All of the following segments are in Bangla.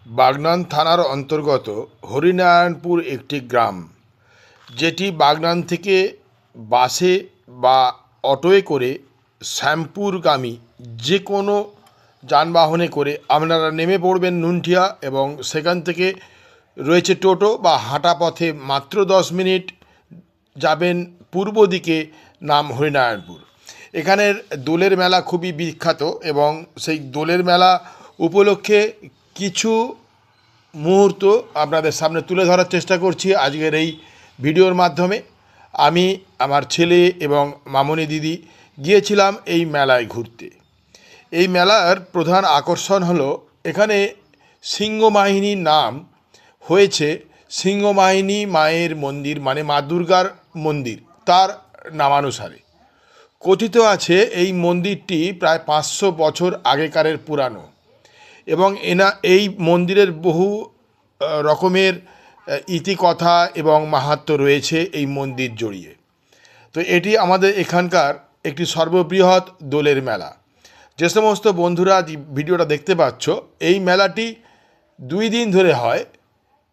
বাগনান থানার অন্তর্গত হরিনারায়ণপুর একটি গ্রাম, যেটি বাগনান থেকে বাসে বা অটোয় করে শ্যামপুরগামী যে কোনো যানবাহনে করে আপনারা নেমে পড়বেন নুনঠিয়া, এবং সেখান থেকে রয়েছে টোটো বা হাঁটা পথে মাত্র 10 মিনিট যাবেন পূর্ব দিকে, নাম হরিনারায়ণপুর। এখানের দোলের মেলা খুবই বিখ্যাত, এবং সেই দোলের মেলা উপলক্ষে কিছু মুহূর্ত আপনাদের সামনে তুলে ধরার চেষ্টা করছি আজকের এই ভিডিওর মাধ্যমে। আমি, আমার ছেলে এবং মামনি দিদি গিয়েছিলাম এই মেলায় ঘুরতে। এই মেলার প্রধান আকর্ষণ হলো এখানে সিংহবাহিনীর নাম হয়েছে সিংহবাহিনী মায়ের মন্দির, মানে মা দুর্গার মন্দির, তার নামানুসারে। কথিত আছে এই মন্দিরটি প্রায় 500 বছর আগেকারের পুরানো, এবং এই মন্দিরের বহু রকমের ইতিকথা এবং মাহাত্ম্য রয়েছে এই মন্দির জড়িয়ে। তো এটি আমাদের এখানকার একটি সর্ববৃহৎ দোলের মেলা। যে সমস্ত বন্ধুরা ভিডিওটা দেখতে পাচ্ছ, এই মেলাটি 2 দিন ধরে হয়।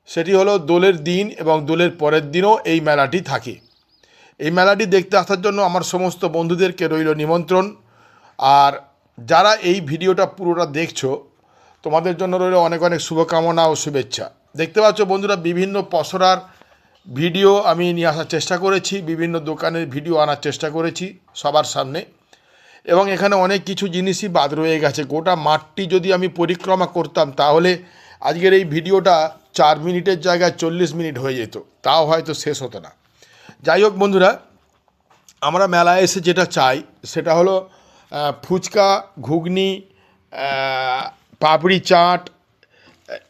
সেটি হলো দোলের দিন এবং দোলের পরের দিনও এই মেলাটি থাকে। এই মেলাটি দেখতে আসার জন্য আমার সমস্ত বন্ধুদেরকে রইল নিমন্ত্রণ। আর যারা এই ভিডিওটা পুরোটা দেখছো, তোমাদের জন্য রইল অনেক অনেক শুভকামনা ও শুভেচ্ছা। দেখতে পাচ্ছ বন্ধুরা, বিভিন্ন পসরার ভিডিও আমি নিয়ে আসার চেষ্টা করেছি, বিভিন্ন দোকানের ভিডিও আনার চেষ্টা করেছি সবার সামনে, এবং এখানে অনেক কিছু জিনিসই বাদ রয়ে গেছে। গোটা মাঠটি যদি আমি পরিক্রমা করতাম তাহলে আজকের এই ভিডিওটা 4 মিনিটের জায়গায় 40 মিনিট হয়ে যেত, তাও হয়তো শেষ হতো না। যাই হোক বন্ধুরা, আমরা মেলায় এসে যেটা চাই সেটা হলো ফুচকা, ঘুগনি, পাপড়ি চাট,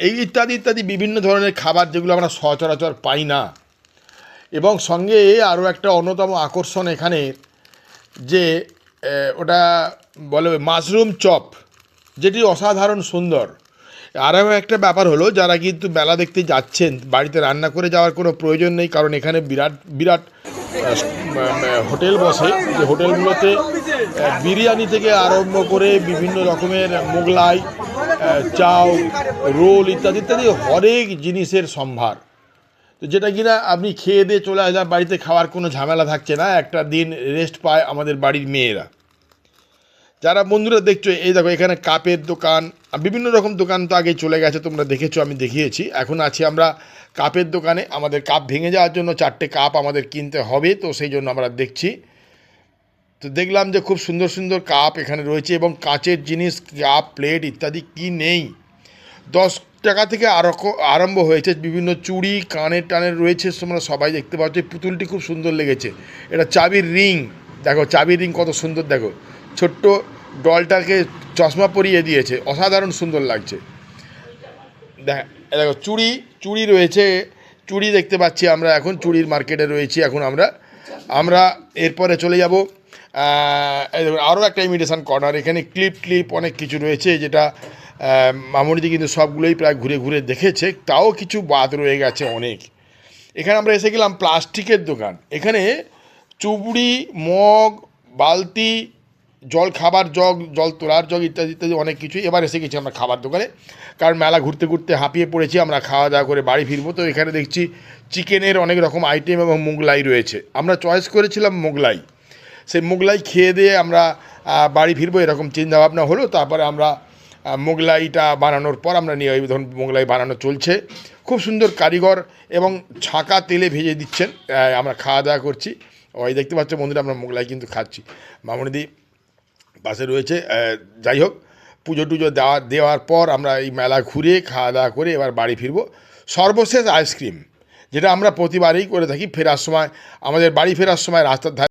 এই ইত্যাদি ইত্যাদি বিভিন্ন ধরনের খাবার, যেগুলো আমরা সচরাচর পাই না। এবং সঙ্গে আরও একটা অন্যতম আকর্ষণ এখানে, যে ওটা বলে মাশরুম চপ, যেটি অসাধারণ সুন্দর। আরও একটা ব্যাপার হলো, যারা কিন্তু মেলা দেখতে যাচ্ছেন বাড়িতে রান্না করে যাওয়ার কোনো প্রয়োজন নেই, কারণ এখানে বিরাট বিরাট হোটেল বসে, যে হোটেলগুলোতে বিরিয়ানি থেকে আরম্ভ করে বিভিন্ন রকমের মোগলাই, চাউ, রোল ইত্যাদি ইত্যাদি হরেক জিনিসের সম্ভার। তো যেটা কিনা আপনি খেয়ে দিয়ে চলে আসলে বাড়িতে খাওয়ার কোনো ঝামেলা থাকছে না, একটা দিন রেস্ট পায় আমাদের বাড়ির মেয়েরা। যারা বন্ধুরা দেখছো, এই দেখো এখানে কাপের দোকান, বিভিন্ন রকম দোকান তো আগে চলে গেছে, তোমরা দেখেছো, আমি দেখিয়েছি। এখন আছি আমরা কাপের দোকানে। আমাদের কাপ ভেঙে যাওয়ার জন্য 4টে কাপ আমাদের কিনতে হবে, তো সেই জন্য আমরা দেখছি। তো দেখলাম যে খুব সুন্দর সুন্দর কাপ এখানে রয়েছে, এবং কাচের জিনিস, কাপ, প্লেট ইত্যাদি কি নেই। 10 টাকা থেকে আরম্ভ হয়েছে। বিভিন্ন চুড়ি, কানের টানের রয়েছে, তোমরা সবাই দেখতে পাচ্ছ। পুতুলটি খুব সুন্দর লেগেছে। এটা চাবির রিং, দেখো চাবির রিং কত সুন্দর, দেখো ছোট্ট ডলটাকে চশমা পরিয়ে দিয়েছে, অসাধারণ সুন্দর লাগছে। দেখো চুড়ি রয়েছে, চুড়ি দেখতে পাচ্ছি আমরা। এখন চুড়ির মার্কেটে রয়েছি এখন আমরা এরপরে চলে যাব আরও একটা ইমিটেশন কর্নার। এখানে ক্লিপ অনেক কিছু রয়েছে, যেটা মামুনিদি কিন্তু সবগুলোই প্রায় ঘুরে ঘুরে দেখেছে, তাও কিছু বাদ রয়ে গেছে অনেক। এখানে আমরা এসে গেলাম প্লাস্টিকের দোকান। এখানে চুবড়ি, মগ, বালতি, জল খাবার জগ, জল তোলার জগ ইত্যাদি ইত্যাদি অনেক কিছুই। এবার এসে গেছি আমরা খাবার দোকানে, কারণ মেলা ঘুরতে ঘুরতে হাঁপিয়ে পড়েছি। আমরা খাওয়া দাওয়া করে বাড়ি ফিরবো। তো এখানে দেখছি চিকেনের অনেক রকম আইটেম এবং মোগলাই রয়েছে। আমরা চয়েস করেছিলাম মোগলাই। সেই মোগলাই খেয়ে দিয়ে আমরা বাড়ি ফিরবো এরকম চিন্তাভাবনা হলো। তারপরে আমরা মোগলাইটা বানানোর পর আমরা নিয়ে ওই ধরুন মোগলাই বানানো চলছে। খুব সুন্দর কারিগর, এবং ছাঁকা তেলে ভেজে দিচ্ছেন। আমরা খাওয়া দাওয়া করছি, ওই দেখতে পাচ্ছ বন্ধুরা, আমরা মোগলাই কিন্তু খাচ্ছি। মামুনিদি পাশে রয়েছে। যাই হোক, পুজো টুজো দেওয়ার পর আমরা এই মেলা ঘুরে খাওয়া দাওয়া করে এবার বাড়ি ফিরবো। সর্বশেষ আইসক্রিম, যেটা আমরা প্রতিবারই করে থাকি ফেরার সময়, আমাদের বাড়ি ফেরার সময় রাস্তার ধারে